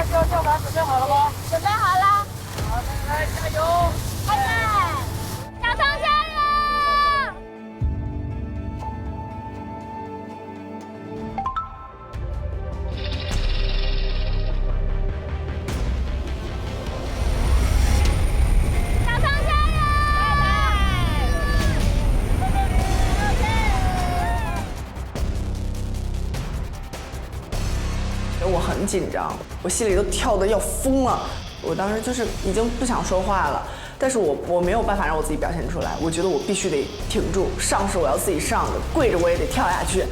需要跳伞，准备好了吗？准备好了。好，来加油！开赛，小仓加油！小仓加油！我很紧张，我心里都跳得要疯了。我当时就是已经不想说话了，但是我没有办法让我自己表现出来。我觉得我必须得挺住，上是我要自己上的，跪着我也得跳下去。